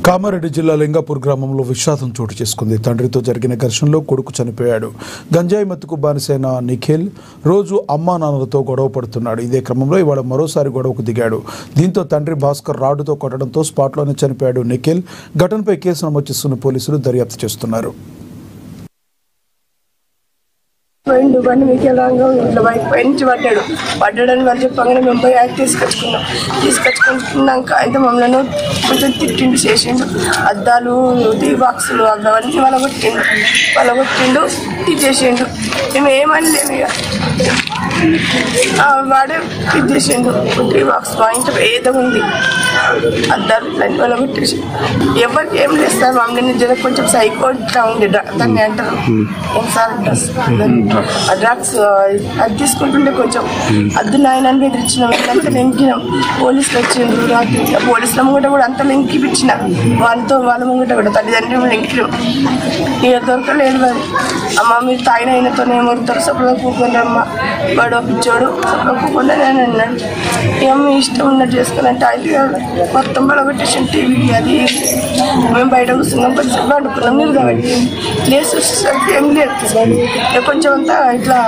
కామారెడ్డి జిల్లా లింగాపూర్ గ్రామంలో విషాదం చోటు చేసుకుంది. తండ్రితో జరిగిన ఘర్షణలో కొడుకు చనిపోయాడు. గంజాయి మత్తుకు బానిసైన నిఖిల్ రోజు అమ్మా నాన్నలతో గొడవ పడుతున్నాడు. ఇదే క్రమంలో ఇవాళ మరోసారి గొడవకు దిగాడు. దీంతో తండ్రి భాస్కర్ రాడ్డుతో కొట్టడంతో స్పాట్లోనే చనిపోయాడు నిఖిల్. ఘటనపై కేసు నమోదు చేస్తున్న పోలీసులు దర్యాప్తు చేస్తున్నారు. బండి వికలాంగా ఇంట్లో బైక్ పై నుంచి పడ్డాడని వాళ్ళు చెప్పగానే మేము పోయి యాక్ట్ తీసుకొచ్చుకున్నాక అయితే మమ్మల్ని కొంచెం తిట్టిండు చేసిండు. అద్దాలు టీ బాక్సులు అవన్నీ వాళ్ళగొట్టిండు తీసేసిండు. మేము ఏమని లేము ఇక వాడే ఇది చేసిండు. టీ బాక్స్ మా ఇంట్లో ఏదో ఉంది, అద్దాలు ఇట్లాంటి వాళ్ళగొట్టేసి ఎవరికి ఏం చేస్తారు మమ్మల్ని జర కొంచెం సైకో ఇట్లా ఉంది దాన్ని అంటారు ఒకసారి ఆ డ్రగ్స్ అది తీసుకుంటుంటే కొంచెం అద్దు నాయనని బెదిరించినాం. అంతా లెంకినాం. పోలీసులు వచ్చిండ్రు. పోలీసుల ముంగట కూడా అంత లెంకిపించిన వాళ్ళ ముంగట కూడా తల్లిదండ్రులు లెంకినాం. ఇక దొరకలేదు. మరి అమ్మ మీరు తాగిన అయినతోనే ఏమవుతారు సపగా కూకొని అమ్మ వాడు పిచ్చోడు సపగా కూకుండా నేను అన్నాడు. ఇక మీ ఇష్టం ఉన్నట్టు చేసుకున్నట్టు ఆయన మొత్తం పడగొట్టేసాను. టీవీ అది మేము బయట కూర్చున్నాం. కొంచెం పడుకున్నాం. మీరు కాబట్టి లేసి వచ్చేసరికి ఏం లేదు. కొంచెం అంతా ఇట్లా